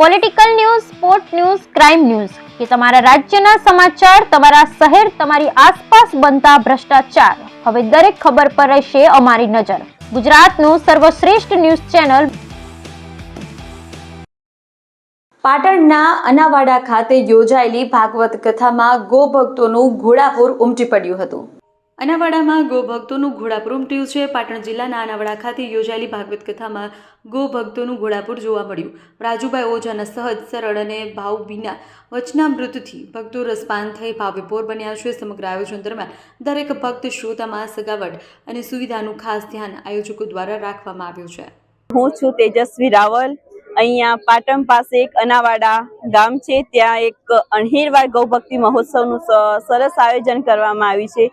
Political news, sport news, crime news કે તમારા રાજ્યના સમાચાર, તમારા શહેર, તમારી આસપાસ બનતા ભ્રષ્ટાચાર, હવે દરેક ખબર પર રહેશે અમારી નજર. ગુજરાતનું સર્વશ્રેષ્ઠ ન્યૂઝ ચેનલ. પાટણના અનાવાડા ખાતે યોજાયેલી ભાગવત કથામાં ગોભક્તોનું ઘોડાપૂર ઉમટી પડ્યું હતું. અનાવાડામાં ગોભક્તોનું ઘોડાપૂર ઉમટ્યું છે. પાટણ જિલ્લાના અનાવાડા ખાતે યોજાયેલી ભાગવત કથામાં ગોભક્તોનું ઘોડાપૂર જોવા મળ્યું. રાજુભાઈ ઓઝાના સહજ, સરળ અને ભાવભીના વચનામૃતથી ભક્તો રસપાન થઈ ભાવવિભોર બન્યા છે. સમગ્ર આયોજન દરમિયાન દરેક ભક્ત શ્રોતામાં સગાવટ અને સુવિધાનું ખાસ ધ્યાન આયોજકો દ્વારા રાખવામાં આવ્યું છે. હું છું તેજસ્વી રાવલ. અહીંયા પાટણ પાસે એક અનાવાડા ગામ છે, ત્યાં એક અણહિરવાર ગૌભક્તિ મહોત્સવનું સરસ આયોજન કરવામાં આવ્યું છે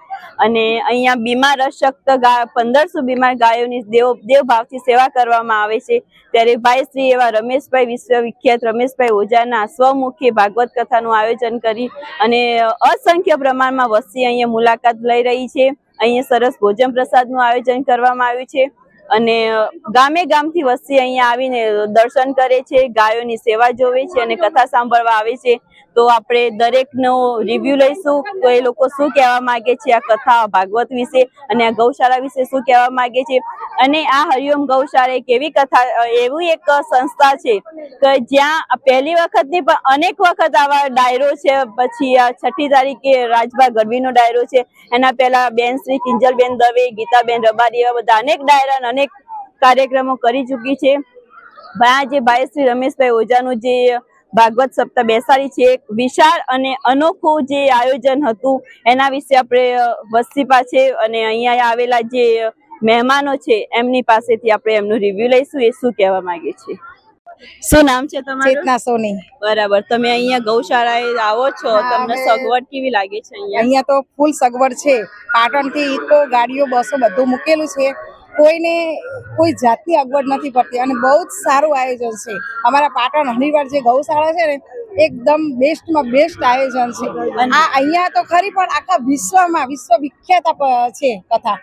અને અહીંયા બીમાર અશક્ત 1500 બીમાર ગાયોની દેવભાવથી સેવા કરવામાં આવે છે. ત્યારે ભાઈ શ્રી એવા રમેશભાઈ, વિશ્વવિખ્યાત રમેશભાઈ ઓઝાના સ્વમુખી ભાગવત કથાનું આયોજન કરી અને અસંખ્ય પ્રમાણમાં વસ્તી અહીંયા મુલાકાત લઈ રહી છે. અહીંયા સરસ ભોજન પ્રસાદનું આયોજન કરવામાં આવ્યું છે અને ગામે ગામથી વસ્તી અહીંયા આવીને દર્શન કરે છે, ગાયોની સેવા જોવે છે અને કથા સાંભળવા આવે છે. તો આપણે દરેકનો રિવ્યુ લઈશું તો એ લોકો શું કહેવા માંગે છે આ કથા ભાગવત વિશે અને આ ગૌશાળા વિશે શું કહેવા માંગે છે. અને આ હરિઓમ ગૌશાળા એક એવી કથા, એવી એક સંસ્થા છે કે જ્યાં પહેલી વખતની પણ અનેક વખત આવા ડાયરો છે. પછી આ 6ઠી તારીખે રાજભા ગઢવીનો ડાયરો છે, એના પહેલા બેન શ્રી કિંજલબેન દવે, ગીતાબેન રબારી, એવા બધા અનેક ડાયરા અનેક કાર્યક્રમો કરી ચૂકી છે. જે ભાઈ શ્રી રમેશભાઈ ઓઝાનું જે ભાગવત સપ્તાહ બેસાડી છે, એક વિશાળ અને અનોખું જે આયોજન હતું એના વિશે આપણે વસ્તી પાસે અને અહીંયા આવેલા જે મહેમાનો છે એમની પાસેથી આપણે એમનું રિવ્યુ લઈશું, એ શું કહેવા માંગે છે. શું નામ છે તમારું? ચેતના સોની. બરાબર. તમે અહીંયા ગૌશાળાએ આવો છો, તમને સગવડ કેવી લાગે છે? અહીંયા તો ફૂલ સગવડ છે. પાટણથી ઇકો, ગાડીઓ, બસો બધું મૂકેલું છે. કોઈને કોઈ જાતની અગવડ નથી પડતી અને બહુ જ સારું આયોજન છે. અમારા પાટણ હરિવાર જે ગૌશાળા છે ને, એકદમ બેસ્ટમાં બેસ્ટ આયોજન છે. આ અહીંયા તો ખરી પણ આખા વિશ્વમાં વિશ્વવિખ્યાત છે કથા.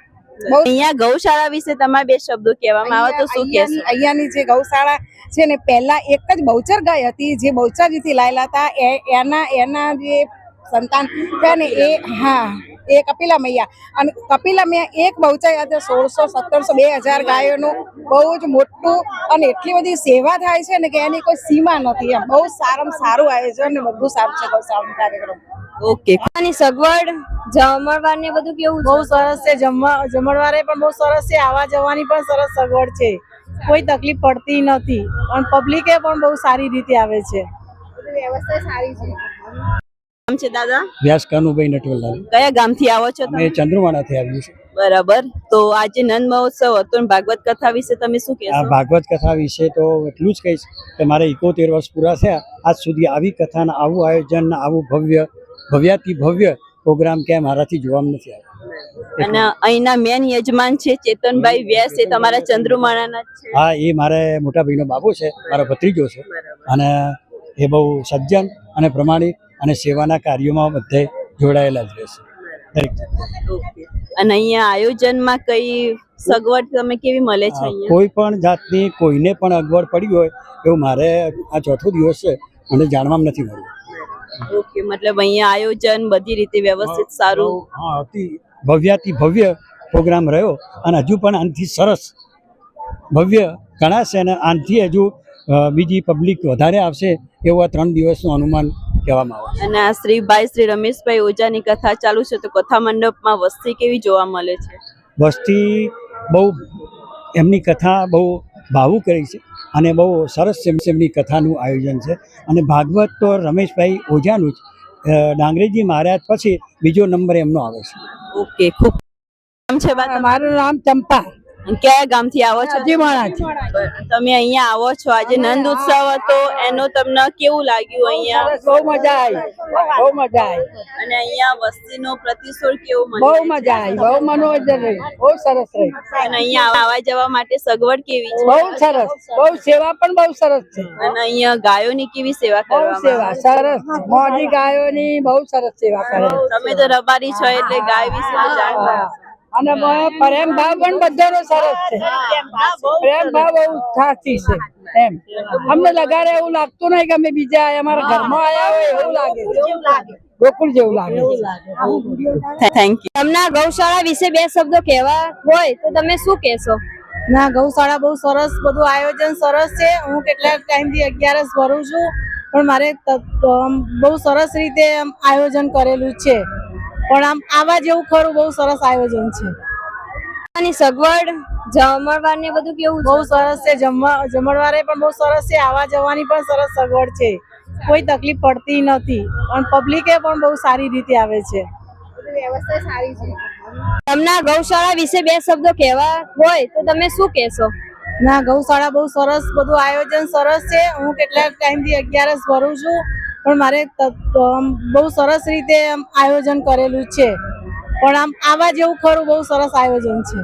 અહીંયા ગૌશાળા વિશે તમારા બે શબ્દો કહેવામાં આવે તો શું કહેશો? અહીંયાની જે ગૌશાળા છે ને, પહેલા એક જ બહુચર ગાય હતી, જે બહુચરજીથી લાયેલા હતા. એના જે સંતાન છે ને એ કપિલા મૈયા, અને કપિલા મૈયા એક બહુચર હતા. 1600, 1700, 2000 ગાયોનું બહુ જ મોટું અને એટલી બધી સેવા થાય છે ને કે એની કોઈ સીમા નથી. એમ બહુ સારામાં સારું આયોજન ને બધું સારું છે ગૌશાળાનો કાર્યક્રમ. ઓકે. ખાવાની સગવડ, જમણવારને બધું કેવું? બહુ સરસ છે. જમણવારે પણ બહુ સરસ છે. આવવા જવાની પણ સરસ સગવડ છે. કોઈ તકલીફ પડતી નથી અને પબ્લિકે પણ બહુ સારી રીતે આવે છે. વ્યવસ્થા સારી છે. નામ છે દાદા? વ્યાસ કાનુભાઈ નટવરલાલ. કયા ગામથી આવો છો તમે? ચંદ્રવાડાથી આવ્યું છે. બરાબર. તો આજે નંદ મહોત્સવ હતો ને ભાગવત કથા વિશે તમે શું કહેશો? આ ભાગવત કથા વિશે તો એટલું જ કહીશ કે મારે 71 વર્ષ પૂરા થયા, આજ સુધી આવી કથાના આવું આયોજન, આવું ભવ્યાતિ ભવ્ય પ્રોગ્રામ ક્યાંય મારાથી જોવામાં નથી આવ્યો. અને અહીંના મેન યજમાન છે ચેતનભાઈ વ્યાસ, એ તમારા ચંદ્રમાણાના છે? હા, એ મારે મોટા ભાઈનો બાબુ છે, મારો ભત્રીજો છે અને એ બહુ સજ્જન અને પ્રમાણિક અને સેવાના કાર્યોમાં બધે જોડાયેલા જ રહેશે દરેક. અને અહીંયા આયોજનમાં કઈ સગવડ તમે કેવી મળે છે? કોઈ પણ જાતની કોઈને પણ અગવડ પડી હોય એવું મારે આ ચોથો દિવસ છે મને જાણવામાં નથી મળ્યું. ઓકે. મતલબ અહીંયા આયોજન બધી રીતે વ્યવસ્થિત સારું. હા, અતિ ભવ્યાતિ ભવ્ય પ્રોગ્રામ રહ્યો અને હજુ પણ આનાથી સરસ ભવ્ય ગણાશે અને આનાથી હજુ બીજી પબ્લિક વધારે આવશે એવું આ 3 દિવસનું અનુમાન કહેવામાં આવે છે. અને આ શ્રી રમેશભાઈ ઓઝાની કથા ચાલુ છે, તો કથા મંડપમાં વસ્તી કેવી જોવા મળે છે? વસ્તી બહુ, એમની કથા બહુ ભાવુક કરી છે અને બહુ સરસ એમની કથાનું આયોજન છે. અને ભાગવત તો રમેશભાઈ ઓઝાનું જ, ડાંગરેજી મહારાજ પછી બીજો નંબર એમનો આવે છે. ઓકે. ખૂબ નામ છે? મારું નામ ચંપા. કયા ગામથી આવો છો? અજીમાણાથી. તમે અહીંયા આવો છો, આજે નંદ ઉત્સવ હતો, એનો તમને કેવું લાગ્યું? અહીંયા બહુ મજા આવી, બહુ મજા આવી. અને અહીંયા વસ્તીનો પ્રતિસાદ કેવો મળ્યો? બહુ મજા આવી, બહુ મનોરંજન રહ્યું, બહુ સરસ રહ્યું. અને અહીંયા આવવા જવા માટે સગવડ કેવી છે? બહુ સરસ, બહુ સેવા પણ બહુ સરસ છે. અને અહીંયા ગાયોની કેવી સેવા બહુ કરવામાં સેવા સરસ, મોજી ગાયોની બહુ સરસ સેવા કરે. તમે તો રબારી છો એટલે ગાય વિશે તો જાણતા. અને પ્રેમ ભાવ પણ બધાનો સરસ છે. પ્રેમ ભાવ બહુ સાચી છે એમ. અમને લગાડે એવું લાગતું નહીં કે અમે બીજા અમારા ઘરમાં આવ્યા હોય એવું લાગે, ગોકુળ જેવું લાગે. Thank you. તમને ગૌશાળા વિશે બે શબ્દો કહેવા હોય તો તમે શું કહેશો? ના, ગૌશાળા બહુ સરસ, બધું આયોજન સરસ છે. હું કેટલાક ટાઈમથી 11 ભરું છું, પણ મારે બહુ સરસ રીતે આયોજન કરેલું છે. પણ આમ આવા જેવું ખરું, બહુ સરસ આયોજન છે. આની સગવડ જમણવાર ને બધું કેવું બહુ સરસ છે. જમણવારે પણ બહુ સરસ છે. આવા જવાની પણ સરસ સગવડ છે. કોઈ તકલીફ પડતી નથી અને પબ્લિકે પણ બહુ સારી રીતે આવે છે. વ્યવસ્થા સારી છે. તમને ગૌશાળા વિશે બે શબ્દો કહેવા હોય તો તમે શું કહેશો? ના, ગૌશાળા બહુ સરસ, બધું આયોજન સરસ છે. હું કેટલાક ટાઈમથી 11 ભરું છું, પણ મારે બહુ સરસ રીતે આયોજન કરેલું છે. પણ આમ આવા જેવું ખરું, બહુ સરસ આયોજન છે.